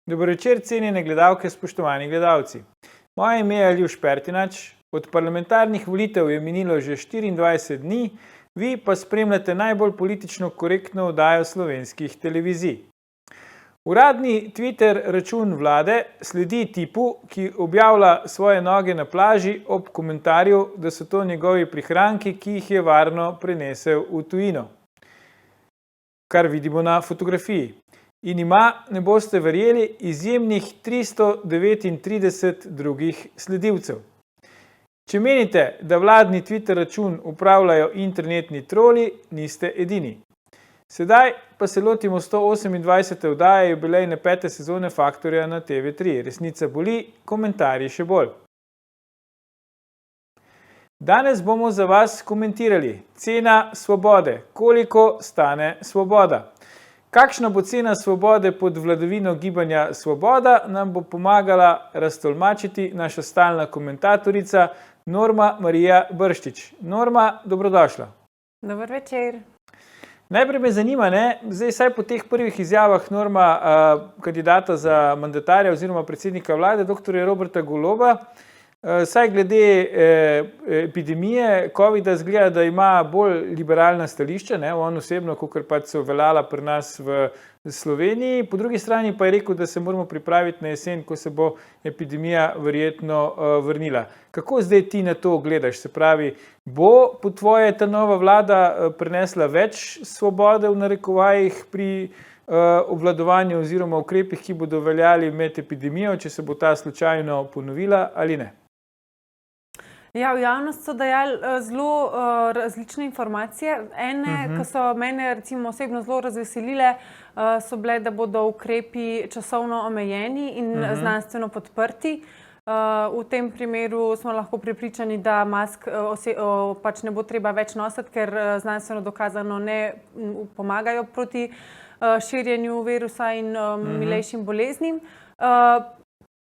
Dober večer, cenjene gledalke, spoštovani gledalci. Moje ime je Aljuš Pertinač, od parlamentarnih volitev je minilo že 24 dni, vi pa spremljate najbolj politično korektno oddajo slovenskih televizij. Uradni Twitter račun vlade sledi tipu, ki objavlja svoje noge na plaži ob komentarju, da so to njegovi prihranki, ki jih je varno prenesel v tujino. Kar vidimo na fotografiji. In ima, ne boste verjeli, izjemnih 339 drugih sledilcev. Če menite, da vladni Twitter račun upravljajo internetni troli, niste edini. Sedaj pa se lotimo 128. oddaje jubilejne 5. sezone Faktorja na TV3. Resnica boli, komentarji še bolj. Danes bomo za vas komentirali cena svobode, koliko stane svoboda. Kakšna bo cena svobode pod vladavino gibanja Svoboda, nam bo pomagala raztolmačiti naša stalna komentatorica Norma Marija Brščič. Norma, dobrodošla. Dober večer. Najprej me zanima, zdaj saj po teh prvih izjavah Norma, kandidata za mandatarja oziroma predsednika vlade, dr. Roberta Goloba, saj glede epidemije COVID-a zgleda, da ima bolj liberalna stališča, on osebno, kakor pač so veljala pri nas v Sloveniji. Po drugi strani pa je rekel, da se moramo pripraviti na jesen, ko se bo epidemija verjetno vrnila. Kako zdaj ti na to gledaš? Se pravi, bo po tvoje ta nova vlada prinesla več svobode v narekovajih pri obvladovanju oziroma ukrepih, ki bodo veljali med epidemijo, če se bo ta slučajno ponovila ali ne? Ja, v javnost so dajali zelo različne informacije. Ene, ki so mene recimo osebno zelo razveselile, so bile, da bodo ukrepi časovno omejeni in znanstveno podprti. V tem primeru smo lahko prepričani, da mask pač ne bo treba več nositi, ker znanstveno dokazano ne pomagajo proti širjenju virusa in milejšim boleznim.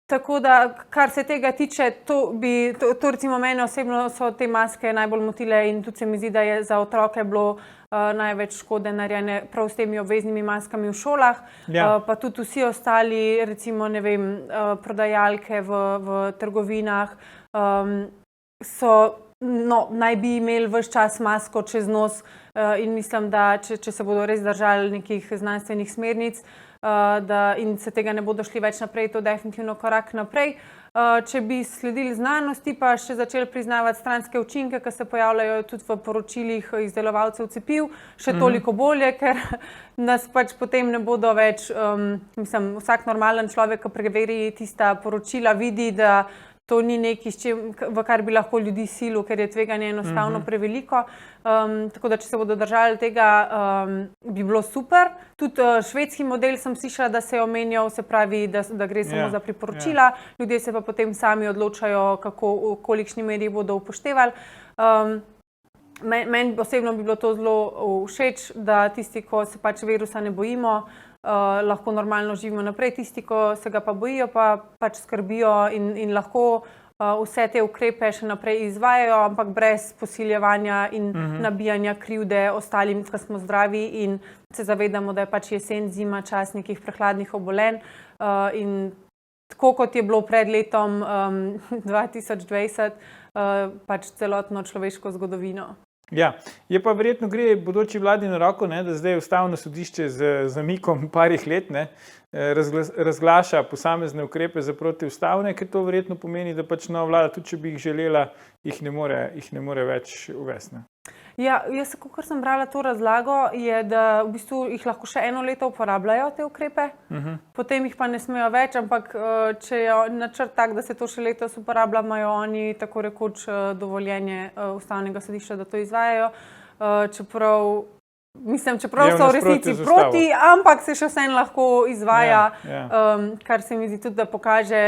Tako da, kar se tega tiče, to recimo mene osebno so te maske najbolj motile in tudi se mi zdi, da je za otroke bilo največ škode narejene prav s temi obveznimi maskami v šolah, pa tudi vsi ostali, recimo, ne vem, prodajalke v trgovinah naj bi imeli ves čas masko čez nos in mislim, da če se bodo res držali nekih znanstvenih smernic, in se tega ne bodo šli več naprej, to definitivno korak naprej. Če bi sledili znanosti, pa še začeli priznavati stranske učinke, ki se pojavljajo tudi v poročilih izdelovalcev cepiv, še toliko bolje, ker nas pač potem ne bodo več, vsak normalen človek, ki preveri tista poročila, vidi, da to ni nekaj, v kar bi lahko ljudi silil, ker je tveganje enostavno preveliko. Tako da, če se bodo držali tega, bi bilo super. Tudi švedski model sem slišala, da se je omenjal, se pravi, da gre samo za priporočila. Ljudje se pa potem sami odločajo, v kolikšni meri bodo upoštevali. Meni osebno bi bilo to zelo všeč, da tisti, ko se pač virusa ne bojimo, lahko normalno živimo naprej, tisti, ko se ga pa bojijo, pa pač skrbijo in lahko vse te ukrepe še naprej izvajajo, ampak brez posiljevanja in nabijanja krivde ostalim, ki smo zdravi in se zavedamo, da je pač jesen, zima, čas nekih prehladnih obolenj in tako kot je bilo pred letom 2020, pač celotno človeško zgodovino. Ja, je pa verjetno gre bodoči vladi na roko, da zdaj ustavno sodišče z zamikom parih let razglaša posamezne ukrepe za protiustavne, ker to verjetno pomeni, da pač nova vlada, tudi če bi jih želela, jih ne more več uvesti. Ja, jaz, kakor sem brala to razlago, je, da v bistvu jih lahko še eno leto uporabljajo te ukrepe, potem jih pa ne smejo več, ampak če je načrt tak, da se to še letos uporablja, imajo oni tako rekoč dovoljenje ustavnega sodišča, da to izvajajo, čeprav so v resnici proti, ampak se še vseeno lahko izvaja, kar se mi zdi tudi, da pokaže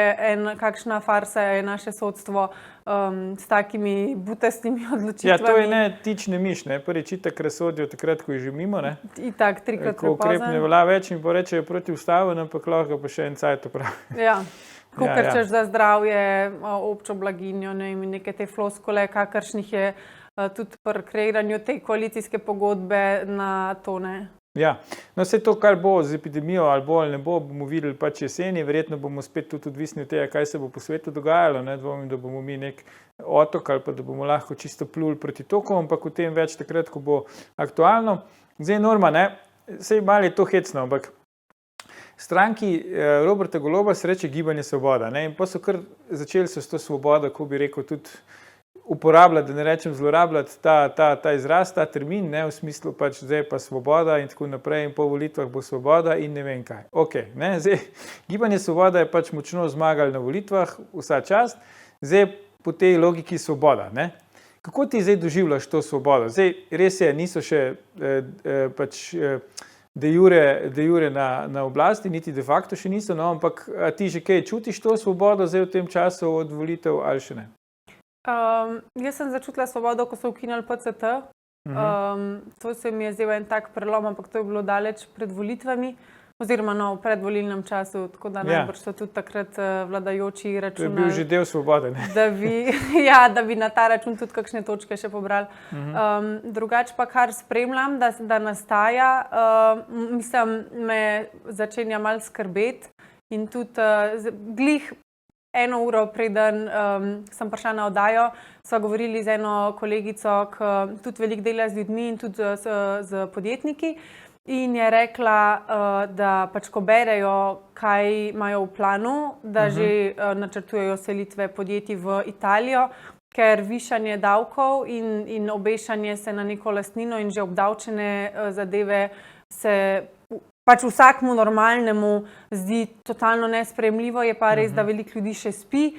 kakšna farsa je naše sodstvo s takimi butastimi odločitvami. Ja, to je ne tič ne miš, prvič itak razsodijo takrat, ko je že mimo, Itak, trikrat prepozen. Ko ukrep ne velja več in rečejo protiustaven, ampak lahko pa še en cajt opravi. Ja, kakor češ za zdravje, občo blaginjo in neke te floskole, kakršnih je tudi pri kreiranju te koalicijske pogodbe na to, Ja, no vse to, kar bo z epidemijo ali bo ali ne bo, bomo videli pač jeseni, verjetno bomo spet tudi odvisni od tega, kaj se bo po svetu dogajalo, ne dvomim, da bomo mi nek otok ali pa da bomo lahko čisto pluli proti toku, ampak o tem več takrat, ko bo aktualno. Zdaj Norma, ne, sej malo je to hecno, ampak stranki Roberta Goloba se reče Gibanje Svoboda, ne, in pa so kar začeli so s to svobodo, ko bi rekel, tudi uporabljati, da ne rečem zlorabljati ta izraz, ta termin, ne, v smislu pač zdaj pa svoboda in tako naprej in po volitvah bo svoboda in ne vem kaj. Ok, ne, zdaj, Gibanje Svoboda je pač močno zmagali na volitvah, vsa čast, zdaj po tej logiki svoboda, ne. Kako ti zdaj doživljaš to svobodo? Zdaj, res je, niso še de jure na oblasti, niti de facto še niso, no, ampak a ti že kaj čutiš to svobodo zdaj v tem času od volitev ali še ne? Jaz sem začutila svobodo, ko so ukinili PCT. To se mi je zdel en tak prelom, ampak to je bilo daleč pred volitvami, oziroma v predvolilnem času, tako da najbrž so tudi takrat vladajoči računali. To je bil že del svobode, ne? Da bi na ta račun tudi kakšne točke še pobrali. Drugače pa kar spremljam, da nastaja, mislim, me začenja malo skrbeti in tudi glih 1 uro preden sem prišla na oddajo, sva govorili z eno kolegico, ki tudi veliko dela z ljudmi in tudi z podjetniki, in je rekla, da pač ko berejo, kaj imajo v planu, da že načrtujejo selitve podjetij v Italijo, ker višanje davkov in obešanje se na neko lastnino in že obdavčene zadeve se pač vsakmu normalnemu zdi totalno nesprejemljivo, je pa res, da veliko ljudi še spi,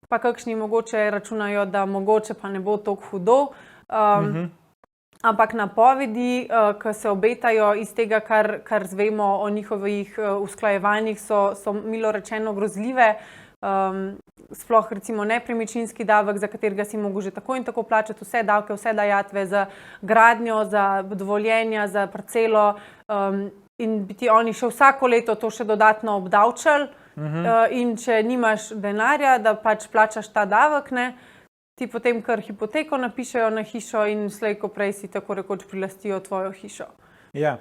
pa kakšni mogoče računajo, da mogoče pa ne bo tako hudo. Ampak napovedi, ki se obetajo iz tega, kar zvemo o njihovih usklajevanjih, so milo rečeno grozljive. Sploh recimo nepremičninski davek, za katerega si mogel že tako in tako plačati vse davke, vse dajatve za gradnjo, za dovoljenja, za parcelo, in bi ti oni še vsako leto to še dodatno obdavčali, in če nimaš denarja, da pač plačaš ta davek, ne, ti potem kar hipoteko napišejo na hišo in slej ko prej si tako rekoč prilastijo tvojo hišo. Ja,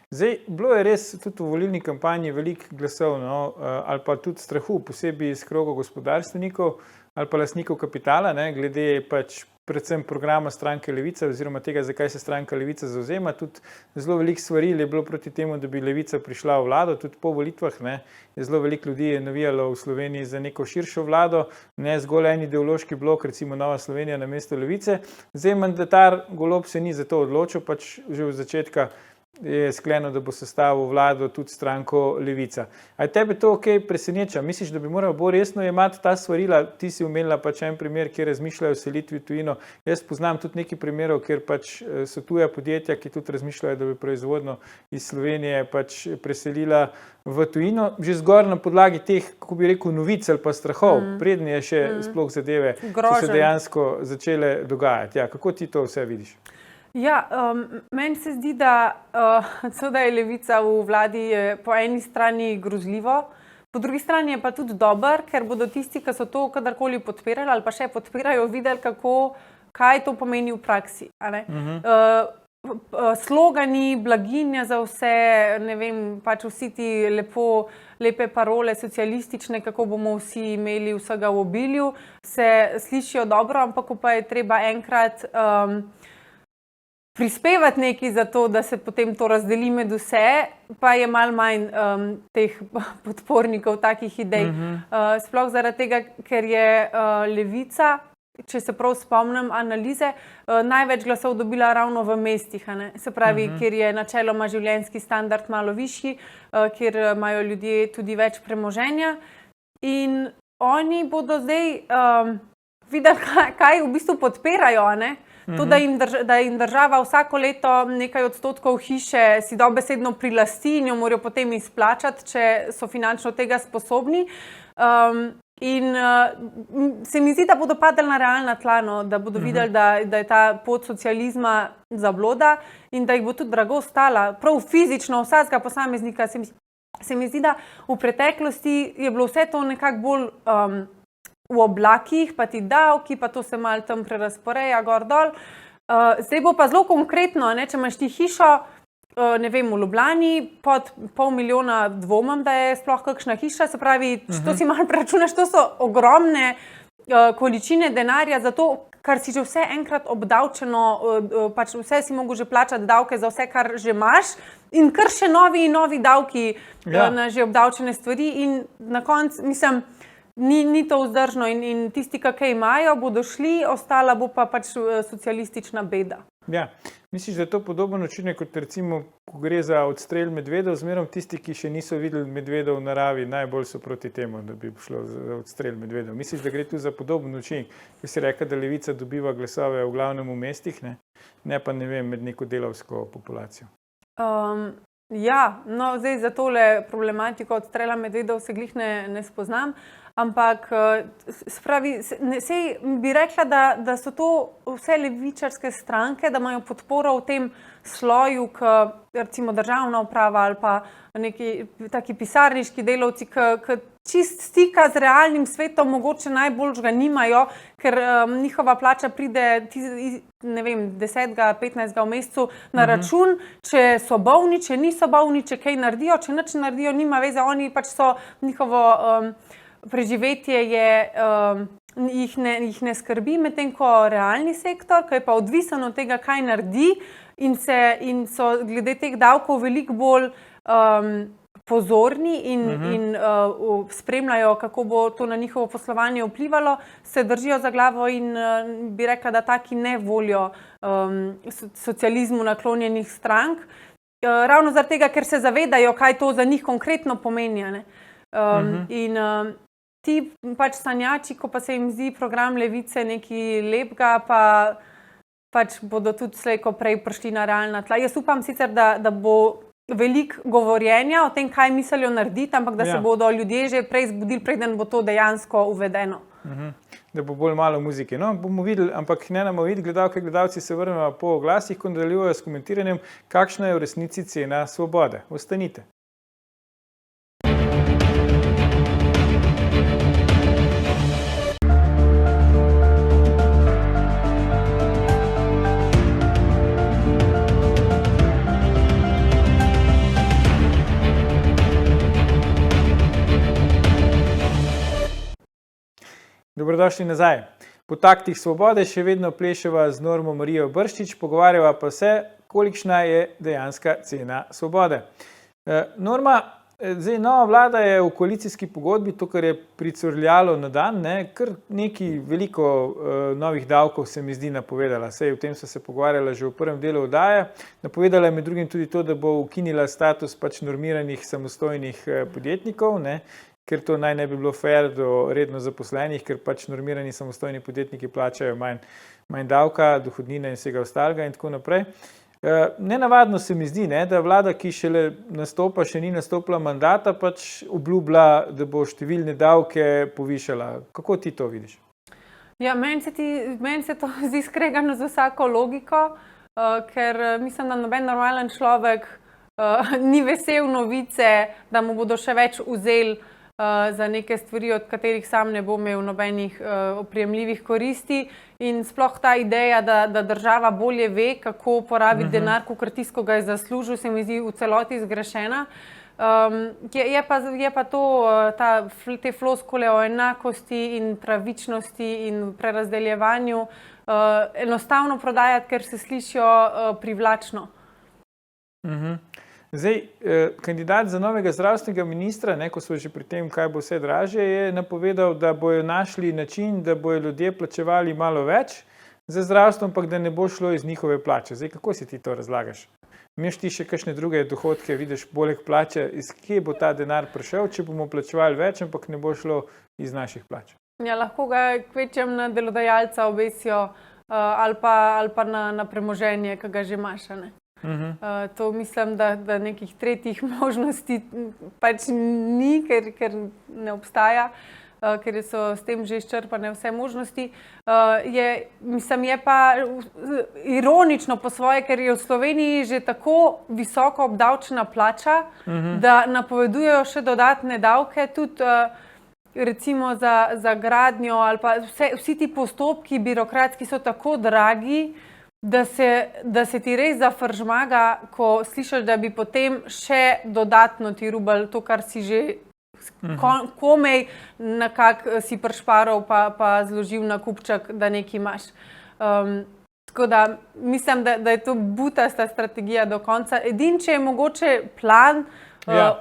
zdaj, bilo je res tudi v volilni kampanji veliko glasov, no, ali pa tudi strahu, posebej iz krogov gospodarstvenikov ali pa lastnikov kapitala, ne, glede pač predvsem programa stranke Levica oziroma tega, zakaj se stranka Levica zavzema. Tudi zelo veliko svaril je bilo proti temu, da bi Levica prišla v vlado, tudi po volitvah, ne. Zelo veliko ljudi je navijalo v Sloveniji za neko širšo vlado, ne zgolj en ideološki blok, recimo Nova Slovenija namesto Levice. Zdaj mandatar Golob se ni za to odločil, pač že od začetka je sklenil, da bo sestavil vlado tudi stranko Levica. A je tebe to ok preseneča? Misliš, da bi moral bolj resno jemati ta svarila? Ti si omenila pač en primer, kjer razmišljajo o selitvi v tujino. Jaz poznam tudi nekaj primerov, kjer pač so tuja podjetja, ki tudi razmišljajo, da bi proizvodno iz Slovenije pač preselila v tujino, že zgolj na podlagi teh, kako bi rekel, novic ali pa strahov, preden je še sploh zadeve, so se dejansko začele dogajati. Ja, kako ti to vse vidiš? Ja, meni se zdi, da je Levica v vladi po eni strani grozljivo, po drugi strani je pa tudi dober, ker bodo tisti, ki so to kadarkoli podpirali ali pa še podpirajo, videli, kaj to pomeni v praksi. Slogani, blaginja za vse, ne vem, pač vsi ti lepe parole socialistične, kako bomo vsi imeli vsega v obilju, se slišijo dobro, ampak ko pa je treba enkrat prispevati nekaj za to, da se potem to razdeli med vse, pa je malo manj teh podpornikov takih idej. Sploh zaradi tega, ker je Levica, če se prav spomnim analize, največ glasov dobila ravno v mestih, ne? Se pravi, kjer je načeloma življenjski standard malo višji, kjer imajo ljudje tudi več premoženja, in oni bodo zdaj videli, kaj v bistvu podpirajo, ne? To, da jim država vsako leto nekaj odstotkov hiše si dobesedno prilasti in jo morajo potem izplačati, če so finančno tega sposobni. In se mi zdi, da bodo padali na realna tla, no, da bodo videli, da je ta pot socializma zabloda in da jih bo tudi drago stala. Prav fizično vsakega posameznika se mi zdi, da v preteklosti je bilo vse to nekako bolj v oblakih, pa ti davki, pa to se malo tam prerazporeja, gor dol. Zdaj bo pa zelo konkretno, ne, če imaš ti hišo, ne vem, v Ljubljani pod 500 000 dvomim, da je sploh kakšna hiša, se pravi, če to si malo preračunaš, to so ogromne količine denarja za to, kar si že vse enkrat obdavčeno, pač vse si mogel že plačati davke za vse, kar že imaš in kar še novi davki na že obdavčene stvari in na koncu, mislim, ni to vzdržno in tisti, ki imajo, bodo šli, ostala bo pa pač socialistična beda. Ja, misliš, da je to podoben učinek, kot recimo, ko gre za odstrel medvedov, zmerom tisti, ki še niso videli medvedov v naravi, najbolj so proti temu, da bi šlo za odstrel medvedov. Misliš, da gre tu za podoben učinek, ki si rekel, da levica dobiva glasove v glavnem v mestih, ne pa, ne vem, med neko delavsko populacijo? Ja, no, zdaj za tole problematiko odstrela medvedov se glih ne spoznam, ampak sej bi rekla, da so to vse levičarske stranke, da imajo podporo v tem sloju, recimo državna uprava ali pa neki taki pisarniški delavci, ki čist stika z realnim svetom mogoče najbolj ga nimajo, ker njihova plača pride, ne vem, 10. 15. v mesecu na račun, če so bolni, če niso bolni, če kaj naredijo, če nič naredijo, nima veze, oni pač so njihovo preživetje jih ne skrbi, medtem ko realni sektor, ki je pa odvisen od tega, kaj naredi in so glede teh davkov veliko bolj pozorni in spremljajo, kako bo to na njihovo poslovanje vplivalo, se držijo za glavo in bi rekla, da taki ne volijo socializmu naklonjenih strank. Ravno zaradi tega, ker se zavedajo, kaj to za njih konkretno pomeni. In ti pač sanjači, ko pa se jim zdi program levice nekaj lepega, pač bodo tudi slej ko prej prišli na realna tla. Jaz upam sicer, da bo veliko govorjenja o tem, kaj mislijo narediti, ampak da se bodo ljudje že prej zbudili, preden bo to dejansko uvedeno. Da bo bolj malo muzike. No, bomo videli, ampak ne bomo videli, gledalke, gledalci se vrnemo po oglasih, ko nadaljujejo s komentiranjem, kakšna je v resnici cena svobode. Ostanite. Dobrodošli nazaj. Po taktih svobode še vedno pleševa z Normo Marijo Brščič, pogovarjava pa se, kolikšna je dejanska cena svobode. Norma, zdaj nova vlada je v koalicijski pogodbi, to, kar je pricurljalo na dan, kar nekaj veliko novih davkov se mi zdi napovedala. Sej o tem so se pogovarjala že v prvem delu oddaje. Napovedala je med drugim tudi to, da bo ukinila status pač normiranih samostojnih podjetnikov, ker to naj ne bi bilo fair do redno zaposlenih, ker pač normirani samostojni podjetniki plačajo manj davka, dohodnine in vsega ostalega in tako naprej. Nenavadno se mi zdi, da vlada, ki šele nastopa, še ni nastopila mandata, pač obljublja, da bo številne davke povišala. Kako ti to vidiš? Ja, meni se to zdi skregano z vsako logiko, ker mislim, da noben normalen človek ni vesel novice, da mu bodo še več vzeli za neke stvari, od katerih sam ne bo imel nobenih oprijemljivih koristi in sploh ta ideja, da država bolje ve, kako porabiti denar, kakor tisto ga je zaslužil, se mi zdi v celoti zgrešena. Je pa to, te floskule o enakosti in pravičnosti in prerazdeljevanju enostavno prodajati, ker se slišijo privlačno. Zdaj, kandidat za novega zdravstvenega ministra, ko smo že pri tem, kaj bo vse dražje, je napovedal, da bojo našli način, da bojo ljudje plačevali malo več za zdravstvo, ampak da ne bo šlo iz njihove plače. Zdaj, kako si ti to razlagaš? Imaš ti še kakšne druge dohodke, vidiš poleg plače, iz kje bo ta denar prišel, če bomo plačevali več, ampak ne bo šlo iz naših plač? Ja, lahko ga kvečem na delodajalca obesijo ali pa na premoženje, ki ga že imaš, To mislim, da nekih tretjih možnosti pač ni, ker ne obstaja, ker so s tem že izčrpane vse možnosti. Je pa ironično po svoje, ker je v Sloveniji že tako visoko obdavčena plača, da napovedujejo še dodatne davke, tudi recimo za gradnjo ali pa vsi ti postopki birokratski so tako dragi, da se ti res zafržmaga, ko slišiš, da bi potem še dodatno ti rubali to, kar si že komaj nekako si prišparal pa zložil na kupček, da nekaj imaš. Tako da mislim, da je to butasta strategija do konca. Edino, če je mogoče plan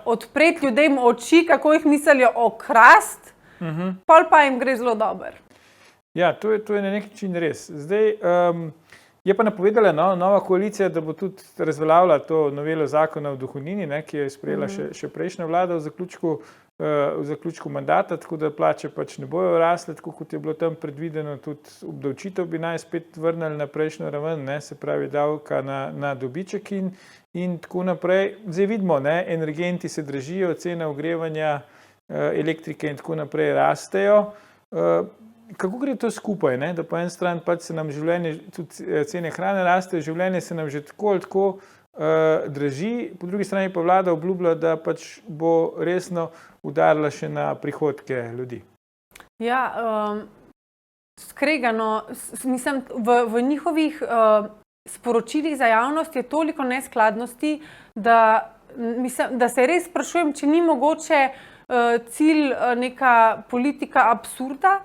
odpreti ljudem oči, kako jih mislijo okrast, pol pa jim gre zelo dobro. Ja, to je na nek način res. Zdaj, je pa napovedala nova koalicija, da bo tudi razveljavila to novelo zakona o dohodnini, ki je sprejela še prejšnja vlada v zaključku mandata, tako da plače pač ne bojo rasle, tako kot je bilo tam predvideno, tudi obdavčitev bi naj spet vrnili na prejšnjo raven, se pravi davka na dobiček in tako naprej. Zdaj vidimo, energenti se dražijo, cene ogrevanja, elektrike in tako naprej rastejo. Kako gre to skupaj, da po eni strani pač se nam življenje, tudi cene hrane rastejo, življenje se nam že tako ali tako draži, po drugi strani pa vlada obljublja, da pač bo resno udarila še na prihodke ljudi. Ja, skregano, mislim, v njihovih sporočilih za javnost je toliko neskladnosti, da se res sprašujem, če ni mogoče cilj neka politika absurda,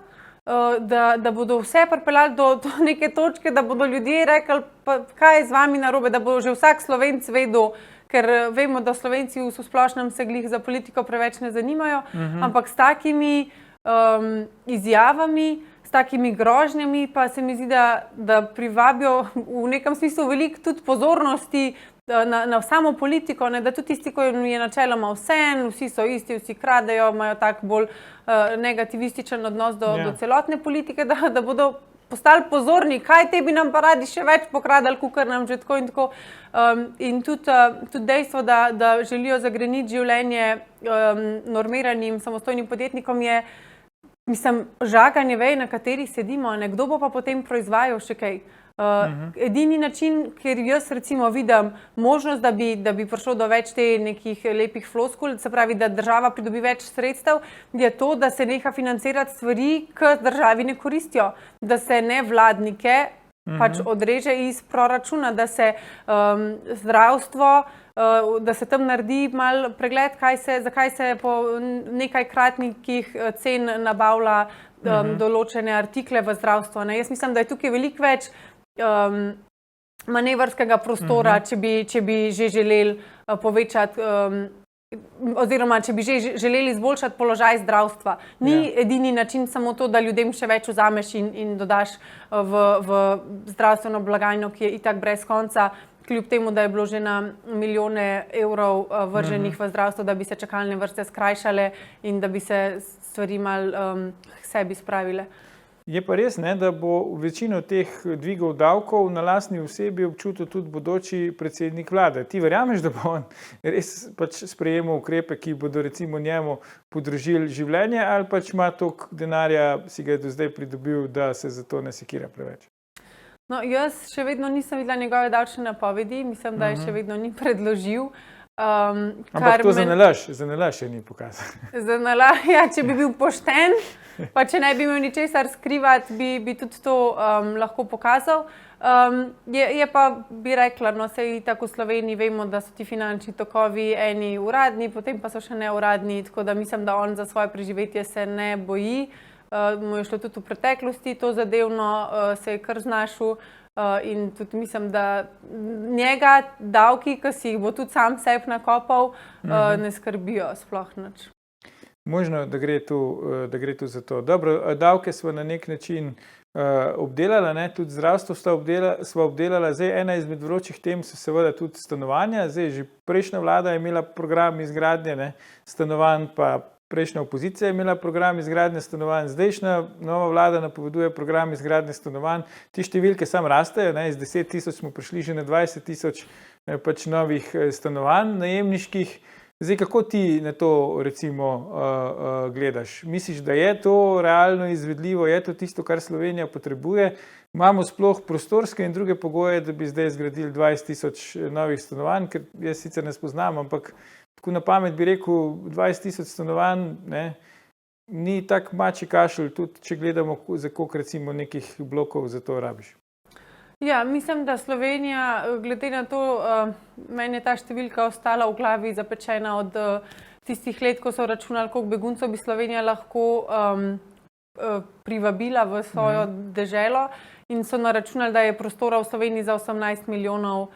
da bodo vse pripeljali do neke točke, da bodo ljudje rekli, pa kaj je z vami narobe, da bo že vsak Slovenc vedel, ker vemo, da Slovenci v splošnem se glih za politiko preveč ne zanimajo, ampak s takimi izjavami, s takimi grožnjami pa se mi zdi, da privabijo v nekem smislu veliko tudi pozornosti na samo politiko, da tudi tisti, ko je načeloma vseeno, vsi so isti, vsi kradejo, imajo tak bolj negativističen odnos do celotne politike, da bodo postali pozorni, kaj te bi nam pa radi še več pokradali, kakor nam že tako in tako. In tudi dejstvo, da želijo zagreniti življenje normiranim samostojnim podjetnikom je, mislim, žaganje vej, na kateri sedimo, kdo bo pa potem proizvajal še kaj. Edini način, ker jaz recimo vidim možnost, da bi prišlo do več te nekih lepih floskul, se pravi, da država pridobi več sredstev, je to, da se neha financirati stvari, ki državi ne koristijo, da se nevladnike pač odreže iz proračuna, da se zdravstvo, da se tam naredi mal pregled, zakaj se po nekajkratnikih cen nabavlja določene artikle v zdravstvo. Jaz mislim, da je tukaj veliko več manevrskega prostora, če bi že želeli povečati oziroma če bi že želeli izboljšati položaj zdravstva. Ni edini način samo to, da ljudem še več vzameš in dodaš v zdravstveno blagajno, ki je itak brez konca, kljub temu, da je bilo že na milijone evrov vrženih v zdravstvo, da bi se čakalne vrste skrajšale in da bi se stvari malo sebi spravile. Je pa res, da bo večino teh dvigov davkov na lastni osebi občutil tudi bodoči predsednik vlade. Ti verjameš, da bo on res pač sprejemal ukrepe, ki bodo recimo njemu podražili življenje, ali pač ima toliko denarja, si ga je do zdaj pridobil, da se za to ne sekira preveč? No, jaz še vedno nisem videla njegove davčne napovedi, mislim, da je še vedno ni predložil. Ampak to za nalaž še ni pokazal. Ja, če bi bil pošten, pa če ne bi imel ničesar skrivati, bi tudi to lahko pokazal. Je pa, bi rekla, saj tako v Sloveniji vemo, da so ti finančni tokovi eni uradni, potem pa so še neuradni, tako da mislim, da on za svoje preživetje se ne boji. Mu je šlo tudi v preteklosti to zadevno, se je kar znašel. In tudi mislim, da njega davki, ki si jih bo tudi sam sebi nakopal, ne skrbijo sploh nič. Možno, da gre tu za to. Dobro, davke smo na nek način obdelala, tudi zdravstvo smo obdelala. Zdaj, ena izmed vročih tem so seveda tudi stanovanja. Zdaj, že prejšnja vlada je imela program izgradnje stanovanj, pa prejšnja opozicija je imela program izgradnje stanovanj, zdajšnja nova vlada napoveduje program izgradnje stanovanj. Ti številke samo rastejo, iz 10 tisoč smo prišli že na 20 tisoč pač novih stanovanj najemniških. Zdaj, kako ti na to recimo gledaš? Misliš, da je to realno izvedljivo, je to tisto, kar Slovenija potrebuje? Imamo sploh prostorske in druge pogoje, da bi zdaj zgradili 20 tisoč novih stanovanj, ker jaz sicer ne spoznam, ampak tako na pamet bi rekel, 20 tisoč stanovanj ni tak mačji kašelj, tudi če gledamo, za koliko recimo nekih blokov za to rabiš. Ja, mislim, da Slovenija, glede na to, meni je ta številka ostala v glavi zapečena od tistih let, ko so računali, koliko beguncev bi Slovenija lahko privabila v svojo deželo in so naračunali, da je prostora v Sloveniji za 18 milijonov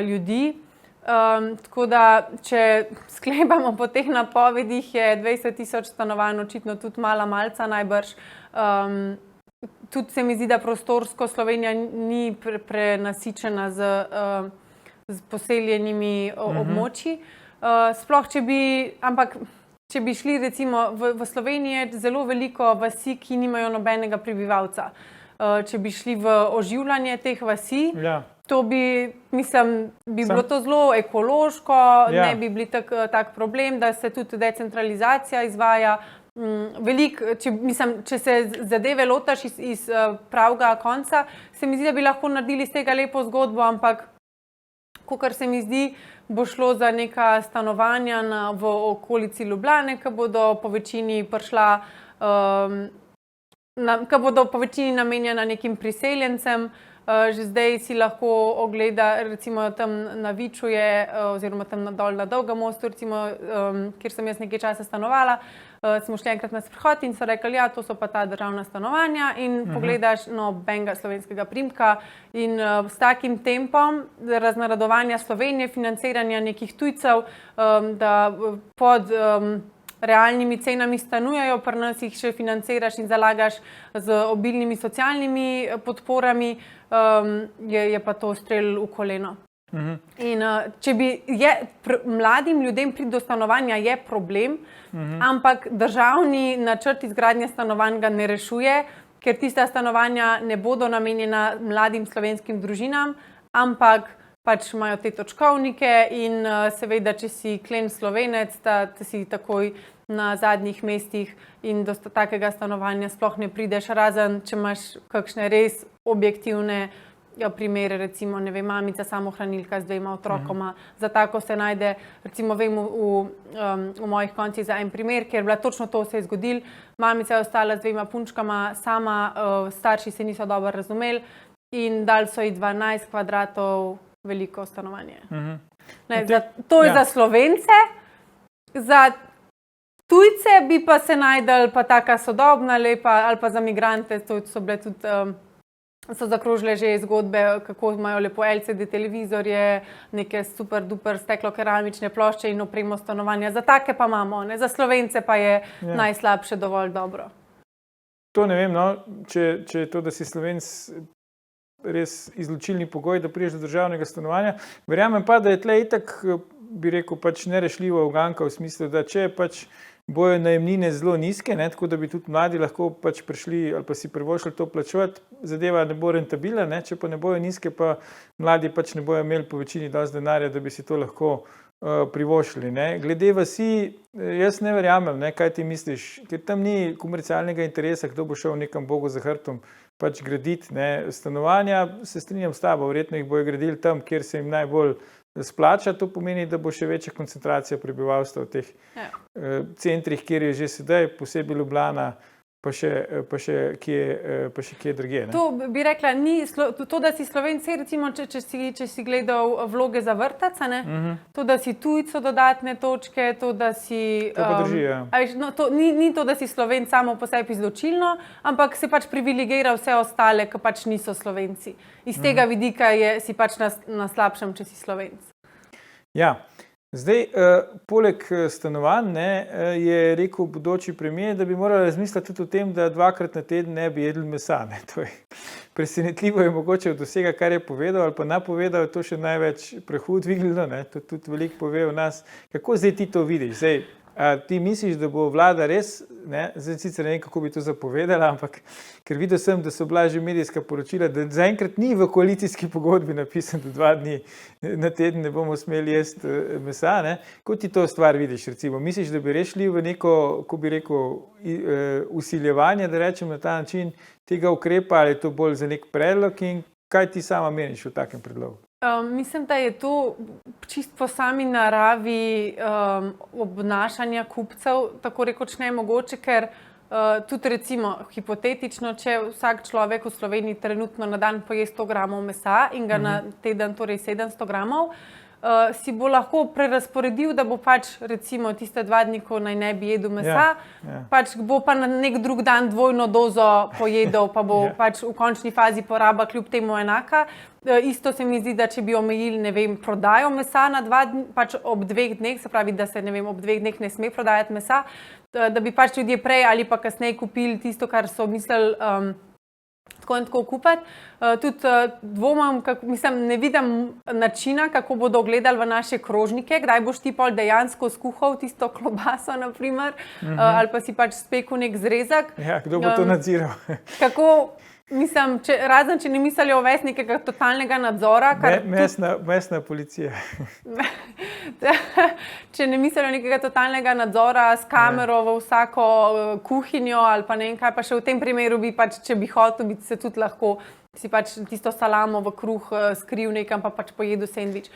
ljudi. Tako da, če sklepamo po teh napovedih, je 20.000 stanovanj očitno tudi malca najbrž. Tudi se mi zdi, da prostorsko Slovenija ni prenasičena z poseljenimi območji. Sploh, če bi šli recimo v Sloveniji, je zelo veliko vasi, ki nimajo nobenega prebivalca. Če bi šli v oživljanje teh vasi, to bi bilo to zelo ekološko, ne bi bili tak problem, da se tudi decentralizacija izvaja. Če se zadeve lotaš iz pravega konca, se mi zdi, da bi lahko naredili iz tega lepo zgodbo, ampak kakor se mi zdi, bo šlo za neka stanovanja v okolici Ljubljane, ki bodo po večini namenjena nekim priseljencem. Že zdaj si lahko ogleda, recimo tam na Viču je, oziroma tam dol na Dolgem mostu, recimo, kjer sem jaz nekaj časa stanovala, smo šli enkrat na sprehod in so rekli, ja, to so pa ta državna stanovanja in pogledaš nobenega slovenskega primka in s takim tempom raznarodovanja Slovenije, financiranja nekih tujcev, da pod realnimi cenami stanujejo, pri nas jih še financiraš in zalagaš z obilnimi socialnimi podporami, je pa to strel v koleno. In če mladim ljudem priti do stanovanja je problem, ampak državni načrt izgradnje stanovanj ga ne rešuje, ker tista stanovanja ne bodo namenjena mladim slovenskim družinam, ampak pač imajo te točkovnike in seveda, če si klen Slovenec, da si takoj na zadnjih mestih in do takega stanovanja sploh ne prideš, razen če imaš kakšne res objektivne primere, recimo, ne vem, mamica samohranilka z 2 otrokoma. Za tako se najde, recimo, vem v mojih koncih za en primer, kjer bila točno to se je zgodilo. Mamica je ostala z 2 punčkama sama, starši se niso dobro razumeli in dali so ji 12 kvadratov veliko stanovanje. To je za Slovence, za tujce bi pa se najdel pa taka sodobna, lepa, ali pa za migrante, to so bile tudi, so zakrožile že zgodbe, kako imajo lepo LCD televizorje, neke super duper steklo-keramične plošče in opremo stanovanja. Za take pa imamo, za Slovence pa je najslabše dovolj dobro. To ne vem, če je to, da si Slovenc res izločilni pogoj, da prideš do državnega stanovanja. Verjamem pa, da je tle itak, bi rekel, pač nerešljiva uganka v smislu, da če pač bojo najemnine zelo nizke, tako da bi tudi mladi lahko pač prišli ali pa si privoščili to plačevati, zadeva ne bo rentabilna, če pa ne bojo nizke, pa mladi pač ne bojo imeli po večini dosti denarja, da bi si to lahko privoščili. Glede vasi, jaz ne verjamem, kaj ti misliš, ker tam ni komercialnega interesa, kdo bo šel nekam Bogu za hrbtom pač graditi stanovanja. Se strinjam s tabo, verjetno jih bojo gradili tam, kjer se jim najbolj splača, to pomeni, da bo še večja koncentracija prebivalstva v teh centrih, kjer je že sedaj, posebej Ljubljana, pa še kje drugje. To bi rekla, to, da si Slovenci, recimo, če si gledal vloge za vrtec, to, da si tujcu dodatne točke, to, da si... To pa drži, ja. Ni to, da si Slovenc samo po sebi izločilno, ampak se pač privilegira vse ostale, ki pač niso Slovenci. Iz tega vidika si pač na slabšem, če si Slovenc. Ja. Zdaj, poleg stanovanj je rekel bodoči premier, da bi morali razmisliti tudi o tem, da 2-krat na teden ne bi jedli mesa. To je presenetljivo, je mogoče od vsega, kar je povedal ali pa napovedal, to še največ prahu dvignilo, to tudi veliko pove o nas. Kako zdaj ti to vidiš? Zdaj, ti misliš, da bo vlada res, zdaj sicer ne vem, kako bi to zapovedala, ampak ker videl sem, da so bila že medijska poročila, da zaenkrat ni v koalicijski pogodbi napisan, da 2 dni na teden ne bomo smeli jesti mesa. Kako ti to stvar vidiš, recimo? Misliš, da bi rešili v neko, ko bi rekel, usiljevanje, da rečem na ta način, tega ukrepa, ali je to bolj za nek predlog in kaj ti sama meniš v takem predlogu? Mislim, da je to čist po sami naravi obnašanja kupcev tako rekoč nemogoče, ker tudi recimo hipotetično, če vsak človek v Sloveniji trenutno na dan poje 100 gramov mesa in ga na teden, torej 700 gramov, si bo lahko prerasporedil, da bo pač recimo tiste 2 dni, ko naj ne bi jedel mesa, pač bo pa na nek drug dan dvojno dozo pojedel, pa bo pač v končni fazi poraba kljub temu enaka. Isto se mi zdi, da če bi omejili, ne vem, prodajo mesa na 2 dni, pač ob 2 dneh, se pravi, da se, ne vem, ob 2 dneh ne sme prodajati mesa, da bi pač ljudje prej ali pa kasneje kupili tisto, kar so mislili tako in tako kupiti. Tudi dvomim, mislim, ne vidim načina, kako bodo gledali v naše krožnike, kdaj boš ti pol dejansko skuhal tisto klobaso, naprimer, ali pa si pač spekel nek zrezek. Ja, kdo bo to nadziral? Kako, mislim, razen če ne mislijo uvesti nekega totalnega nadzora. Mestna policija. Če ne mislijo nekega totalnega nadzora s kamero v vsako kuhinjo ali pa ne vem kaj, pa še v tem primeru bi pač, če bi hotel, bi se tudi lahko si pač tisto salamo v kruh skril nekam, pa pač pojedel sendvič.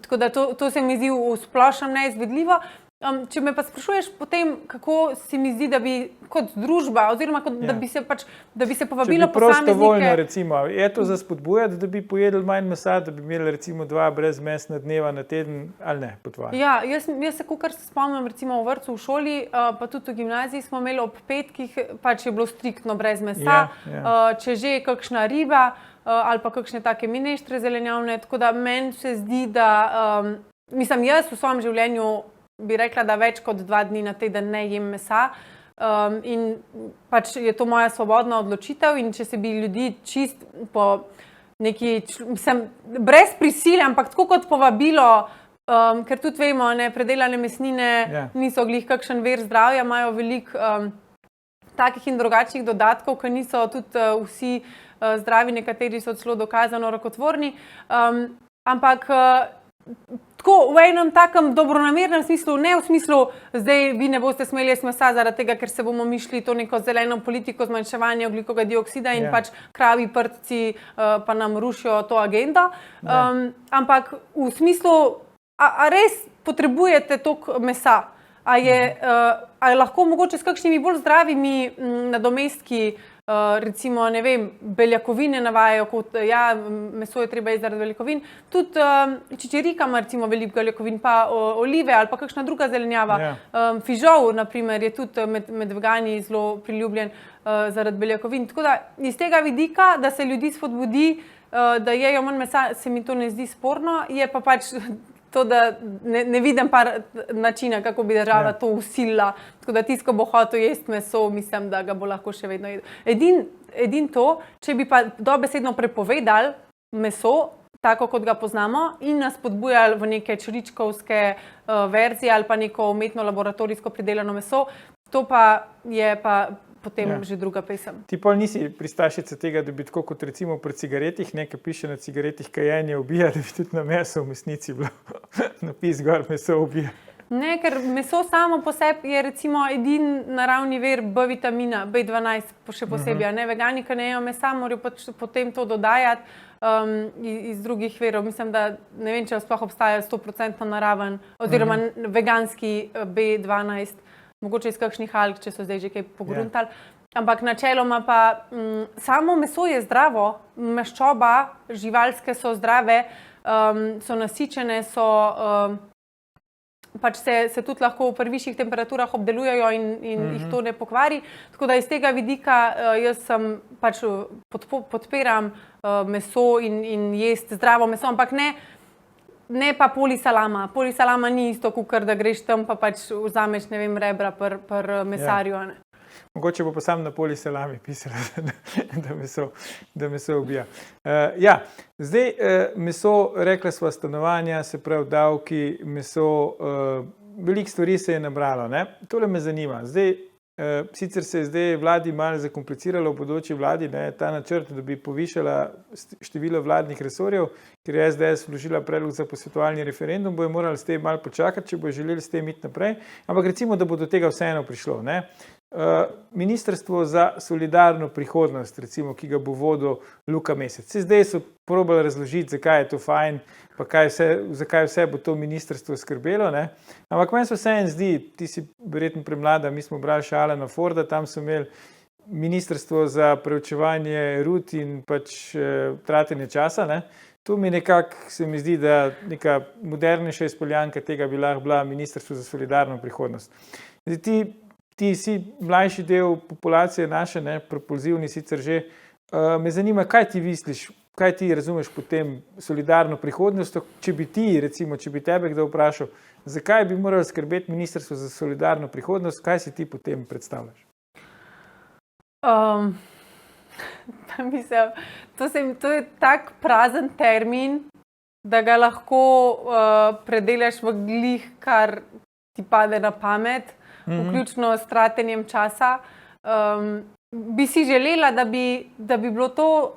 Tako da to se mi zdi v splošnem neizvedljivo. Če me pa sprašuješ potem, kako se mi zdi, da bi kot družba, oziroma da bi se povabilo posameznike... Če bi prostovoljno, recimo, je to za spodbujati, da bi pojedli manj mesa, da bi imeli recimo 2 brezmesna dneva na teden, ali ne, po tvoje? Ja, jaz se kakor se spomnim, recimo v vrtcu, v šoli, pa tudi v gimnaziji smo imeli ob petkih, pač je bilo striktno brez mesa, če že je kakšna riba ali pa kakšne take mineštre zelenjavne, tako da meni se zdi, da, mislim, jaz v svojem življenju bi rekla, da več kot 2 dni na teden ne jem mesa in pač je to moja svobodna odločitev in če se bi ljudi čist po neki, mislim, brez prisile, ampak tako kot povabilo, ker tudi vemo, predelane mesnine niso glih kakšen vir zdravja, imajo veliko takih in drugačnih dodatkov, ki niso tudi vsi zdravi, nekateri so celo dokazano rakotvorni, ampak tako v enem takem dobronamernem smislu, ne v smislu, zdaj vi ne boste smeli jesti mesa zaradi tega, ker se bomo mišli to neko zeleno politiko zmanjševanja ogljikovega dioksida in pač kravi prdci pa nam rušijo to agendo. Ampak v smislu, a res potrebujete toliko mesa? A je lahko mogoče s kakšnimi bolj zdravimi nadomestki, recimo, ne vem, beljakovine navajajo, kot meso je treba jesti zaradi beljakovin, tudi čičerika ima recimo veliko beljakovin, pa olive ali pa kakšna druga zelenjava. Fižol, na primer, je tudi med vegani zelo priljubljen zaradi beljakovin. Tako da iz tega vidika, da se ljudi spodbudi, da jejo manj mesa, se mi to ne zdi sporno, je pa pač to, da ne vidim par načina, kako bi država to usilila. Tako da tisto, ko bo hotel jesti meso, mislim, da ga bo lahko še vedno jedel. Edin to, če bi pa dobesedno prepovedali meso, tako kot ga poznamo, in nas spodbujali v neke čričkovske verzije ali pa neko umetno laboratorijsko pridelano meso, to pa je pa potem že druga pesem. Ti pa nisi pristašica tega, da bi tako kot recimo pri cigaretih, nekaj piše na cigaretih, kajenje ubija, da bi tudi na meso v mesnici bilo napis gor, meso ubija. Ne, ker meso samo po sebi je recimo edin naravni vir B vitamina, B12 še posebej. Vegani, ki ne jejo mesa, morajo potem to dodajati iz drugih virov. Mislim, da ne vem, če sploh obstaja 100% naraven oziroma veganski B12, mogoče iz kakšnih alg, če so zdaj že kaj pogruntali. Ampak načeloma pa samo meso je zdravo, maščoba, živalske so zdrave, so nasičene, pač se tudi lahko v višjih temperaturah obdelujejo in jih to ne pokvari. Tako da iz tega vidika jaz pač podpiram meso in jesti zdravo meso, ampak ne pa polisalama. Polisalama ni isto, kot da greš tam pa pač vzameš, ne vem, rebra pri mesarju. Mogoče bo pa sam na polisalami pisala, da meso ubija. Zdaj meso, rekla sva stanovanja, se pravi davki, meso, veliko stvari se je nabralo. Tole me zanima. Zdaj, sicer se je zdaj vladi malo zakompliciralo v bodoči vladi, ta načrt, da bi povišala število vladnih resorjev, ker je SDS vložila predlog za posvetovalni referendum, bojo morali s tem malo počakati, če bojo želeli s tem iti naprej. Ampak recimo, da bo do tega vseeno prišlo. Ministrstvo za solidarno prihodnost, recimo, ki ga bo vodil Luka Mesec. Zdaj so probali razložiti, zakaj je to fajn, pa zakaj vse bo to ministrstvo skrbelo. Ne? Ampak meni se vseeno zdi, ti si verjetno premlada, mi smo brali še Alana Forda, tam so imeli ministrstvo za preučevanje rud in pač tratenje časa. Ne? Tu mi nekako se mi zdi, da neka modernejša izpeljanka tega bi lahko bila ministrstvo za solidarno prihodnost. Zdaj, ti si mlajši del populacije naše, ne, propulzivni sicer že, me zanima, kaj ti misliš, kaj ti razumeš pod tem solidarno prihodnost, če bi ti, recimo, če bi tebe kdo vprašal, zakaj bi moralo skrbeti ministrstvo za solidarno prihodnost, kaj si ti potem predstavljaš? Mislim, to je tak prazen termin, da ga lahko predelaš v glih, kar ti pade na pamet, vključno s tratenjem časa. Bi si želela, da bi bilo to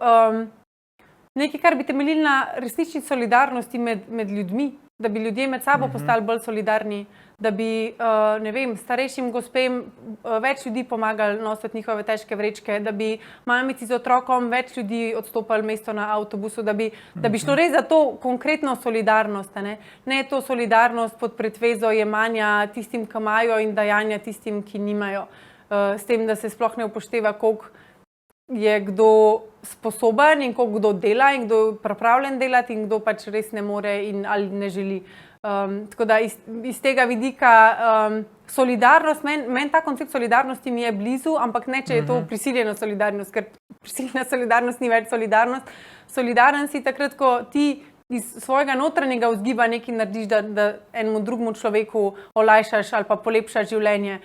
nekaj, kar bi temeljilo na resnični solidarnosti med ljudmi, da bi ljudje med sabo postali bolj solidarni, da bi, ne vem, starejšim gospem več ljudi pomagali nositi njihove težke vrečke, da bi mamici z otrokom več ljudi odstopali mesto na avtobusu, da bi šlo res za to konkretno solidarnost, ne to solidarnost pod pretvezo jemanja tistim, ki imajo, in dajanja tistim, ki nimajo. S tem, da se sploh ne upošteva, koliko je kdo sposoben in koliko kdo dela in kdo je pripravljen delati in kdo pač res ne more in ali ne želi. Tako da iz tega vidika solidarnost, meni ta koncept solidarnosti mi je blizu, ampak ne, če je to prisiljena solidarnost, ker prisiljena solidarnost ni več solidarnost. Solidaren si takrat, ko ti iz svojega notranjega vzgiba nekaj narediš, da enemu drugemu človeku olajšaš ali pa polepšaš življenje.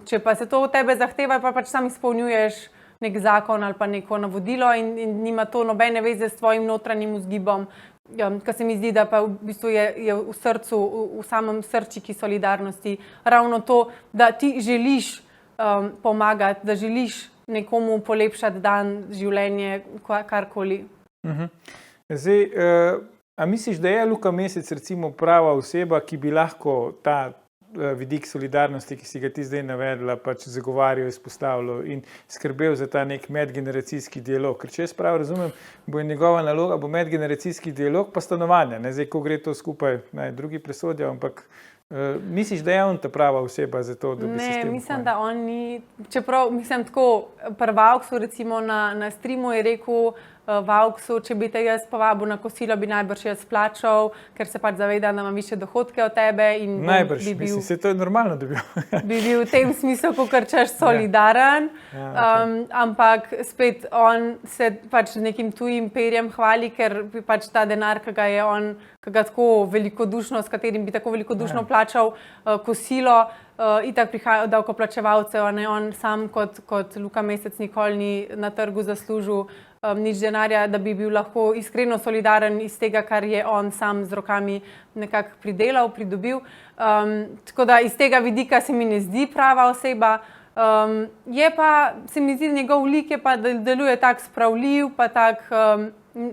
Če pa se to od tebe zahteva, pa pač sam izpolnjuješ nek zakon ali pa neko navodilo in nima to nobene veze s tvojim notranjim vzgibom, kar se mi zdi, da pa v bistvu je v srcu, v samem srčiki solidarnosti ravno to, da ti želiš pomagati, da želiš nekomu polepšati dan, življenje, karkoli. Zdaj, a misliš, da je Luka Mesec recimo prava oseba, ki bi lahko ta vidik solidarnosti, ki si ga ti zdaj navedla, pač zagovarjal, izpostavljal in skrbel za ta nek medgeneracijski dialog? Ker če jaz prav razumem, bo njegova naloga medgeneracijski dialog pa stanovanja. Ne? Zdaj, ko gre to skupaj, drugi presodijo, ampak misliš, da je on ta prava oseba za to, da bi se s tem ukvarjal? Mislim, da on ni, čeprav mislim tako, pri Vauxu recimo na streamu je rekel, Vauxu, če bi te jaz povabil na kosilo, bi najbrž jaz plačal, ker se pač zaveda, da ima više dohodke od tebe. In najbrž, mislim, se to je normalno, da bi bil v tem smislu, kot češ solidaren. Okay. Ampak spet on se pač nekim tujim perjem hvali, ker bi pač ta denar, ki ga je on, ki ga tako velikodušno, s katerim bi tako velikodušno plačal kosilo, itak prihaja od davkoplačevalcev, on sam kot Luka Mesec nikoli ni na trgu zaslužil nič denarja, da bi bil lahko iskreno solidaren iz tega, kar je on sam z rokami nekako pridelal, pridobil. Tako da iz tega vidika se mi ne zdi prava oseba. Je pa, se mi zdi, njegov lik je pa, da deluje tak spravljiv, pa tak,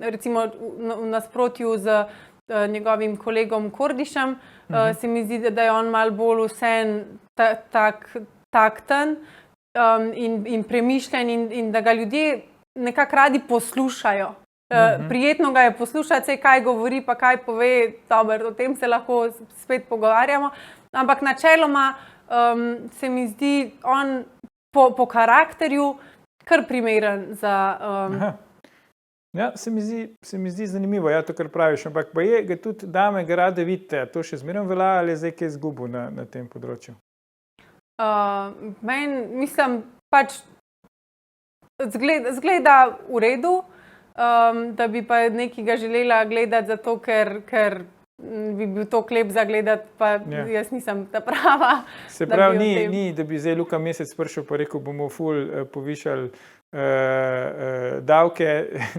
recimo v nasprotju z njegovim kolegom Kordišem, se mi zdi, da je on malo bolj vsem takten in premišljen in da ga ljudje nekako radi poslušajo. Prijetno ga je poslušati, kaj govori, pa kaj pove, dobro, o tem se lahko spet pogovarjamo, ampak načeloma se mi zdi on po karakterju kar primeren za... Ja, se mi zdi zanimivo, to, kar praviš, ampak pa je, ga tudi dame ga rade vidite, to še zmeraj velja ali je zdaj kaj izgubil na tem področju? Mislim, pač zgleda v redu, da bi pa nekaj želela gledati zato, ker bi bil to klep za gledati, pa jaz nisem ta prava. Se pravi, ni, da bi zdaj Luka Mesec prišel pa rekel, bomo ful povišali davke,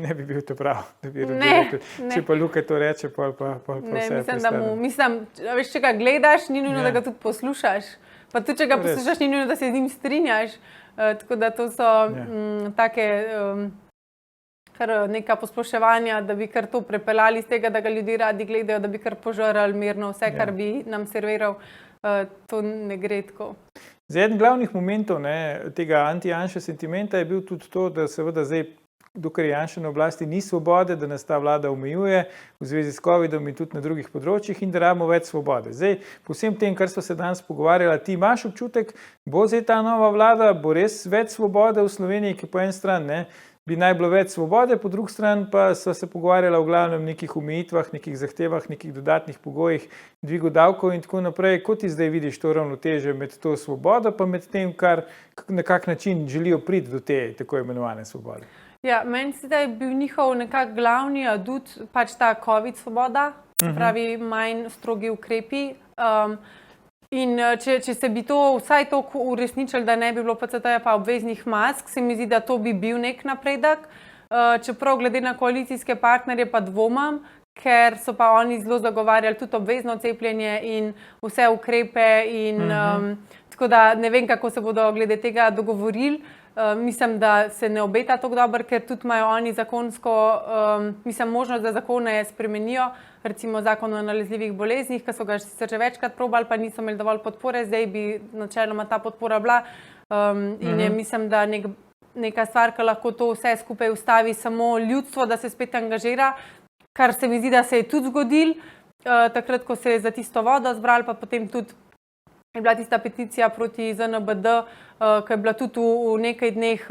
ne bi bil to prav. Ne. Če pa Luka to reče, pa vse prestane. Mislim, veš, če ga gledaš, ni nujno, da ga tudi poslušaš. Pa tudi, če ga poslušaš, ni nujno, da se z njim strinjaš. Tako da to so take kar neka posploševanja, da bi kar to prepeljali iz tega, da ga ljudje radi gledajo, da bi kar požrali mirno vse, kar bi nam serviral. To ne gre tako. Eden glavnih momentov tega anti-Janša sentimenta je bil tudi to, da seveda zdaj dokler je Janša na oblasti, ni svobode, da nas ta vlada omejuje v zvezi s COVID-om in tudi na drugih področjih in da rabimo več svobode. Zdaj, po vsem tem, kar smo se danes pogovarjali, ti imaš občutek, bo zdaj ta nova vlada, bo res več svobode v Sloveniji, ki po eni strani bi naj bilo več svobode, po drugi strani pa so se pogovarjali v glavnem nekih omejitvah, nekih zahtevah, nekih dodatnih pogojih, dvigu davkov in tako naprej. Kot ti zdaj vidiš to ravnotežje med to svobodo, pa med tem, na kak način želijo priti do te tako imenovane svobode? Ja, meni se da je bil njihov nekak glavni adut pač ta COVID svoboda, se pravi manj strogi ukrepi. In če se bi to vsaj toliko uresničili, da ne bi bilo PCT-ja pa obveznih mask, se mi zdi, da to bi bil nek napredek. Čeprav glede na koalicijske partnerje pa dvomam, ker so pa oni zelo zagovarjali tudi obvezno cepljenje in vse ukrepe in tako da ne vem, kako se bodo glede tega dogovorili. Mislim, da se ne obeta tako dobro, ker tudi imajo oni zakonsko, možnost, da zakone spremenijo, recimo zakon o nalezljivih boleznih, ki so ga sicer že večkrat probali, pa niso imeli dovolj podpore, zdaj bi načeloma ta podpora bila. In je, mislim, da neka stvar, ki lahko to vse skupaj ustavi, samo ljudstvo, da se spet angažira, kar se mi zdi, da se je tudi zgodilo, takrat, ko se je za tisto vodo zbrali, pa potem tudi je bila tista peticija proti ZNBD, ki je bila tudi v nekaj dneh,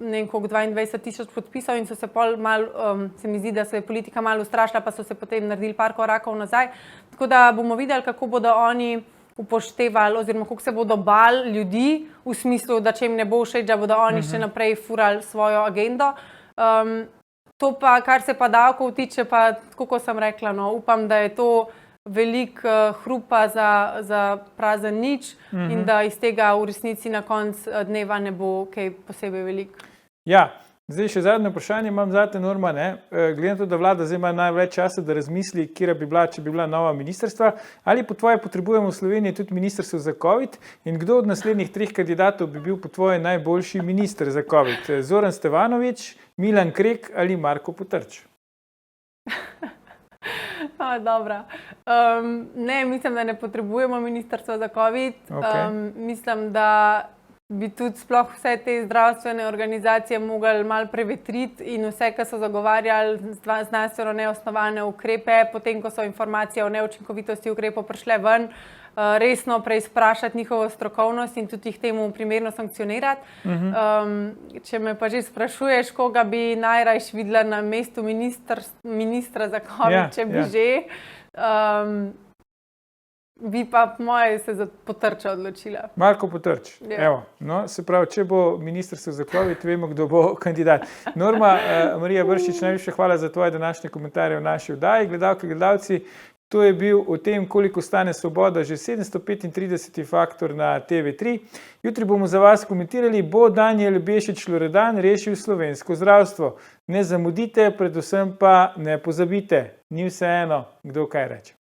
ne vem koliko, 22 000 podpisov in so se pol malo, se mi zdi, da se je politika malo ustrašila, pa so se potem naredili par korakov nazaj. Tako da bomo videli, kako bodo oni upoštevali oziroma kako se bodo bali ljudi v smislu, da če jim ne bo všeč, da bodo oni še naprej furali svojo agendo. To pa, kar se pa davkov tiče, pa tako kot sem rekla, no, upam, da je to veliko hrupa za prazen nič in da iz tega v resnici na koncu dneva ne bo kaj posebej veliko. Ja, zdaj še zadnje vprašanje imam zate, Norma, glede na to, da vlada zdaj ima največ časa, da razmisli, kje bi bila, če bi bila nova ministrstva, ali po tvoje potrebujemo v Sloveniji tudi ministrstvo za COVID in kdo od naslednjih 3 kandidatov bi bil po tvoje najboljši minister za COVID? Zoran Stevanović, Milan Krek ali Marko Potrč? Dobro. Ne, mislim, da ne potrebujemo ministrstva za COVID. Mislim, da bi tudi sploh vse te zdravstvene organizacije mogli malo prevetriti in vse, ki so zagovarjali znanstveno neosnovane ukrepe, potem, ko so informacije o neučinkovitosti ukrepov prišle ven, resno preizprašati njihovo strokovnost in tudi jih temu primerno sankcionirati. Če me pa že sprašuješ, koga bi najrajš videla na mestu ministra za COVID, če bi že, bi pa po moje se za Potrča odločila. Marko Potrč. Evo, no, se pravi, če bo ministrstvo za COVID, vemo, kdo bo kandidat. Norma, Marija Brščič, najlepša hvala za tvoje današnje komentarje v naši oddaji. Gledalke, gledalci, to je bil o tem, koliko stane svoboda, že 735. faktor na TV3. Jutri bomo za vas komentirali, bo Danijel Bešič Loredan rešil slovensko zdravstvo. Ne zamudite, predvsem pa ne pozabite. Ni vseeno, kdo kaj reče.